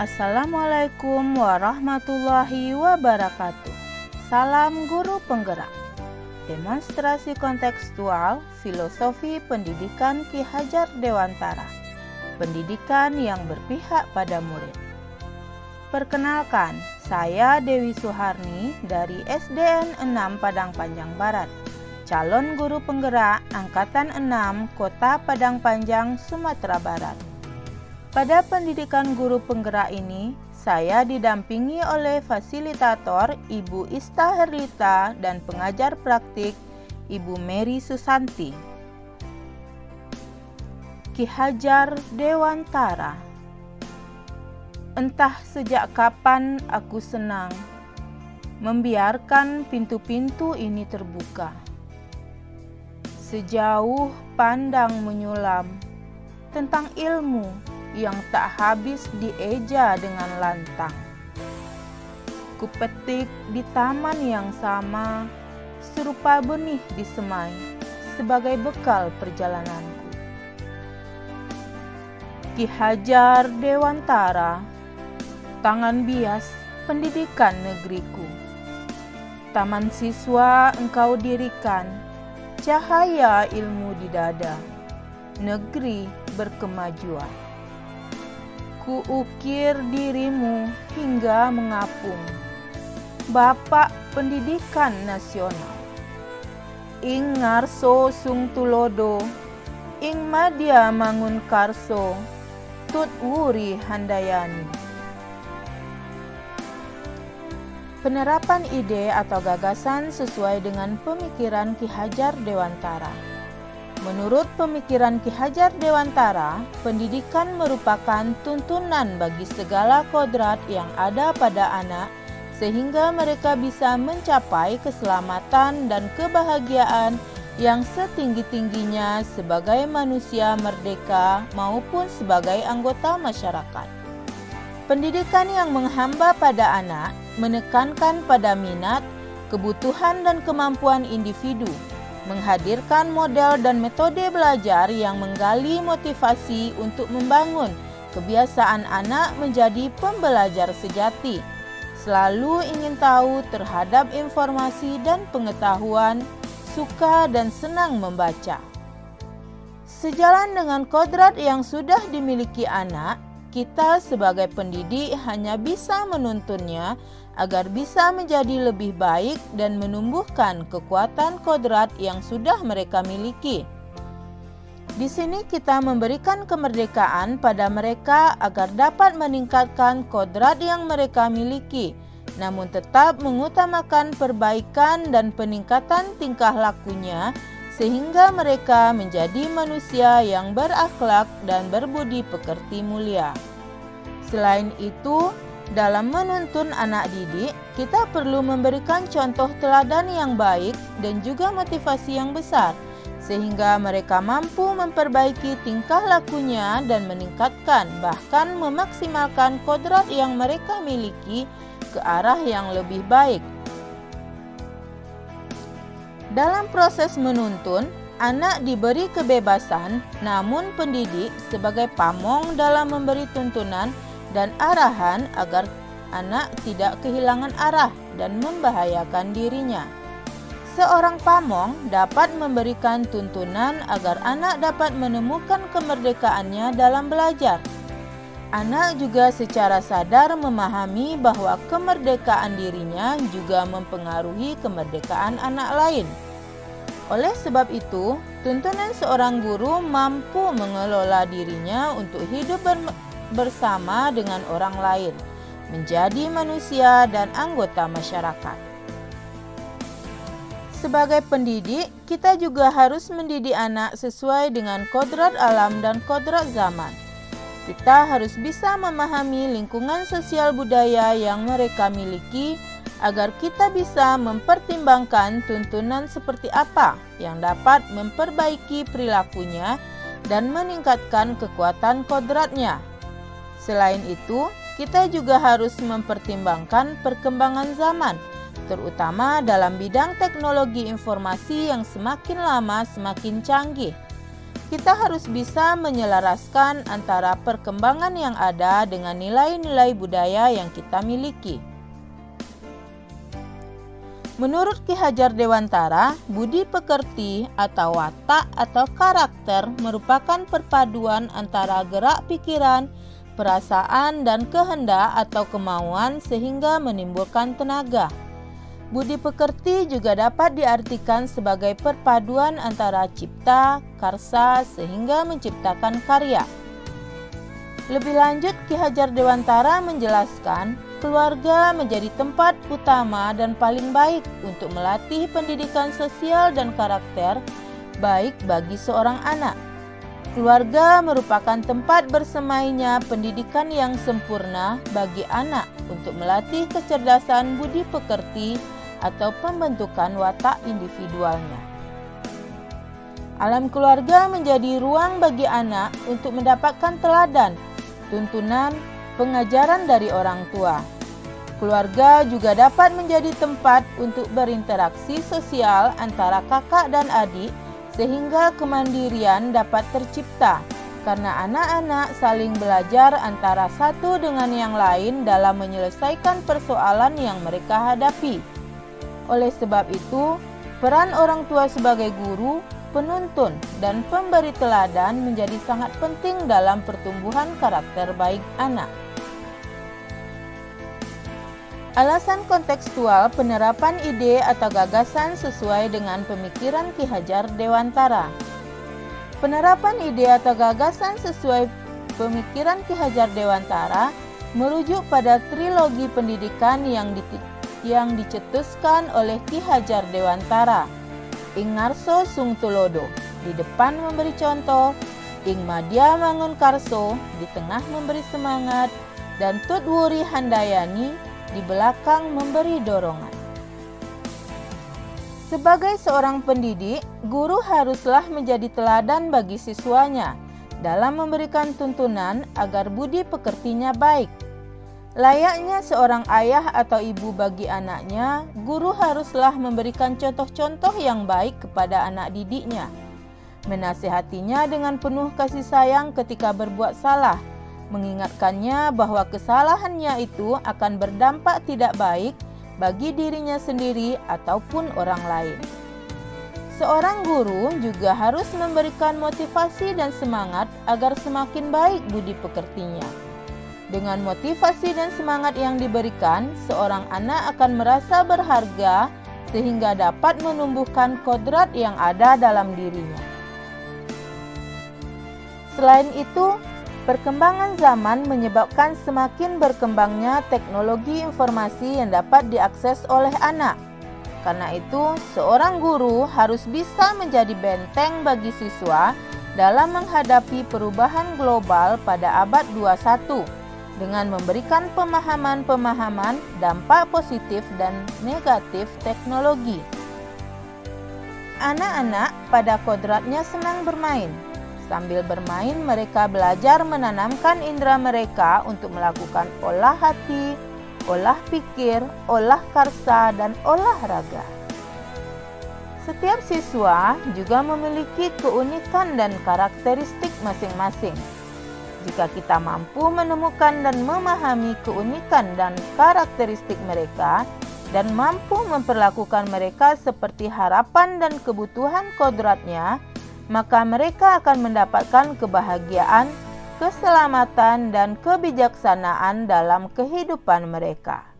Assalamualaikum warahmatullahi wabarakatuh. Salam guru penggerak. Demonstrasi kontekstual filosofi pendidikan Ki Hajar Dewantara. Pendidikan yang berpihak pada murid. Perkenalkan, saya Dewi Suharni dari SDN 6 Padang Panjang Barat, calon guru penggerak Angkatan 6 Kota Padang Panjang, Sumatera Barat. Pada pendidikan guru penggerak ini, saya didampingi oleh fasilitator Ibu Ista Herlita dan pengajar praktik Ibu Mary Susanti. Ki Hajar Dewantara. Entah sejak kapan aku senang membiarkan pintu-pintu ini terbuka. Sejauh pandang menyulam tentang ilmu yang tak habis dieja dengan lantang. Kupetik di taman yang sama, serupa benih disemai sebagai bekal perjalananku. Ki Hajar Dewantara, tangan bias pendidikan negeriku. Taman siswa engkau dirikan, cahaya ilmu di dada, negeri berkemajuan. Kuukir dirimu hingga mengapung, Bapak Pendidikan Nasional. Ing ngarso sung tulodo, ing madya mangun karso, tut wuri handayani. Penerapan ide atau gagasan sesuai dengan pemikiran Ki Hajar Dewantara. Menurut pemikiran Ki Hajar Dewantara, pendidikan merupakan tuntunan bagi segala kodrat yang ada pada anak sehingga mereka bisa mencapai keselamatan dan kebahagiaan yang setinggi-tingginya sebagai manusia merdeka maupun sebagai anggota masyarakat. Pendidikan yang menghamba pada anak menekankan pada minat, kebutuhan dan kemampuan individu, menghadirkan model dan metode belajar yang menggali motivasi untuk membangun kebiasaan anak menjadi pembelajar sejati, selalu ingin tahu terhadap informasi dan pengetahuan, suka dan senang membaca. Sejalan dengan kodrat yang sudah dimiliki anak, kita sebagai pendidik hanya bisa menuntunnya agar bisa menjadi lebih baik dan menumbuhkan kekuatan kodrat yang sudah mereka miliki. Di sini kita memberikan kemerdekaan pada mereka agar dapat meningkatkan kodrat yang mereka miliki, namun tetap mengutamakan perbaikan dan peningkatan tingkah lakunya sehingga mereka menjadi manusia yang berakhlak dan berbudi pekerti mulia. Selain itu, dalam menuntun anak didik, kita perlu memberikan contoh teladan yang baik dan juga motivasi yang besar, sehingga mereka mampu memperbaiki tingkah lakunya dan meningkatkan, bahkan memaksimalkan kodrat yang mereka miliki ke arah yang lebih baik. Dalam proses menuntun, anak diberi kebebasan, namun pendidik sebagai pamong dalam memberi tuntunan dan arahan agar anak tidak kehilangan arah dan membahayakan dirinya. Seorang pamong dapat memberikan tuntunan agar anak dapat menemukan kemerdekaannya dalam belajar. Anak juga secara sadar memahami bahwa kemerdekaan dirinya juga mempengaruhi kemerdekaan anak lain. Oleh sebab itu, tuntunan seorang guru mampu mengelola dirinya untuk hidup bersama dengan orang lain, menjadi manusia dan anggota masyarakat. Sebagai pendidik, kita juga harus mendidik anak sesuai dengan kodrat alam dan kodrat zaman. Kita harus bisa memahami lingkungan sosial budaya yang mereka miliki agar kita bisa mempertimbangkan tuntunan seperti apa yang dapat memperbaiki perilakunya dan meningkatkan kekuatan kodratnya. Selain itu, kita juga harus mempertimbangkan perkembangan zaman, terutama dalam bidang teknologi informasi yang semakin lama semakin canggih. kita harus bisa menyelaraskan antara perkembangan yang ada dengan nilai-nilai budaya yang kita miliki. Menurut Ki Hajar Dewantara, budi pekerti atau watak atau karakter merupakan perpaduan antara gerak pikiran, perasaan, dan kehendak atau kemauan sehingga menimbulkan tenaga. Budi pekerti juga dapat diartikan sebagai perpaduan antara cipta, karsa, sehingga menciptakan karya. Lebih lanjut, Ki Hajar Dewantara menjelaskan, keluarga menjadi tempat utama dan paling baik untuk melatih pendidikan sosial dan karakter baik bagi seorang anak. Keluarga merupakan tempat bersemainya pendidikan yang sempurna bagi anak untuk melatih kecerdasan budi pekerti atau pembentukan watak individualnya. Alam keluarga menjadi ruang bagi anak untuk mendapatkan teladan, tuntunan, pengajaran dari orang tua. Keluarga juga dapat menjadi tempat untuk berinteraksi sosial antara kakak dan adik sehingga kemandirian dapat tercipta karena anak-anak saling belajar antara satu dengan yang lain dalam menyelesaikan persoalan yang mereka hadapi. Oleh sebab itu, peran orang tua sebagai guru, penuntun, dan pemberi teladan menjadi sangat penting dalam pertumbuhan karakter baik anak. Alasan kontekstual penerapan ide atau gagasan sesuai dengan pemikiran Ki Hajar Dewantara. Penerapan ide atau gagasan sesuai pemikiran Ki Hajar Dewantara merujuk pada trilogi pendidikan yang dicetuskan oleh Ki Hajar Dewantara. Ing ngarso sung tulodo, di depan memberi contoh, ing madya mangun karso, di tengah memberi semangat, dan tut wuri handayani, di belakang memberi dorongan. Sebagai seorang pendidik, guru haruslah menjadi teladan bagi siswanya dalam memberikan tuntunan agar budi pekertinya baik. Layaknya seorang ayah atau ibu bagi anaknya, guru haruslah memberikan contoh-contoh yang baik kepada anak didiknya. Menasihatinya dengan penuh kasih sayang ketika berbuat salah, mengingatkannya bahwa kesalahannya itu akan berdampak tidak baik bagi dirinya sendiri ataupun orang lain. Seorang guru juga harus memberikan motivasi dan semangat agar semakin baik budi pekertinya. Dengan motivasi dan semangat yang diberikan, seorang anak akan merasa berharga sehingga dapat menumbuhkan kodrat yang ada dalam dirinya. Selain itu, perkembangan zaman menyebabkan semakin berkembangnya teknologi informasi yang dapat diakses oleh anak. Karena itu, seorang guru harus bisa menjadi benteng bagi siswa dalam menghadapi perubahan global pada abad 21 dengan memberikan pemahaman-pemahaman dampak positif dan negatif teknologi. Anak-anak pada kodratnya senang bermain. Sambil bermain, mereka belajar menanamkan indera mereka untuk melakukan olah hati, olah pikir, olah karsa, dan olahraga. Setiap siswa juga memiliki keunikan dan karakteristik masing-masing. Jika kita mampu menemukan dan memahami keunikan dan karakteristik mereka, dan mampu memperlakukan mereka seperti harapan dan kebutuhan kodratnya, maka mereka akan mendapatkan kebahagiaan, keselamatan, dan kebijaksanaan dalam kehidupan mereka.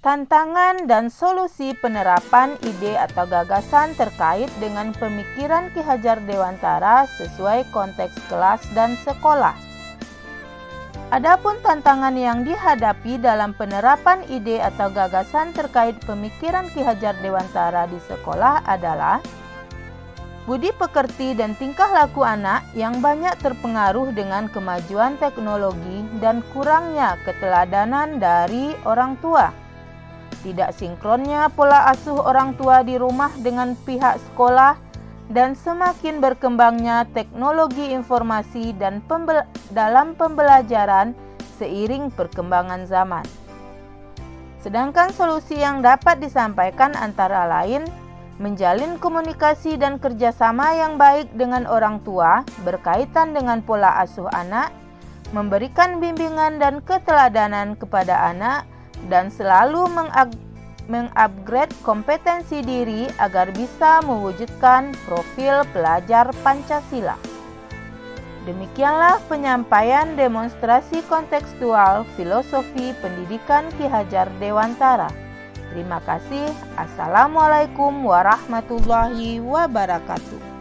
Tantangan dan solusi penerapan ide atau gagasan terkait dengan pemikiran Ki Hajar Dewantara sesuai konteks kelas dan sekolah. Adapun tantangan yang dihadapi dalam penerapan ide atau gagasan terkait pemikiran Ki Hajar Dewantara di sekolah adalah budi pekerti dan tingkah laku anak yang banyak terpengaruh dengan kemajuan teknologi dan kurangnya keteladanan dari orang tua. Tidak sinkronnya pola asuh orang tua di rumah dengan pihak sekolah, dan semakin berkembangnya teknologi informasi dan dalam pembelajaran seiring perkembangan zaman. Sedangkan solusi yang dapat disampaikan antara lain menjalin komunikasi dan kerjasama yang baik dengan orang tua berkaitan dengan pola asuh anak, memberikan bimbingan dan keteladanan kepada anak, dan selalu mengupgrade kompetensi diri agar bisa mewujudkan profil pelajar Pancasila. Demikianlah penyampaian demonstrasi kontekstual filosofi pendidikan Ki Hajar Dewantara. Terima kasih. Assalamualaikum warahmatullahi wabarakatuh.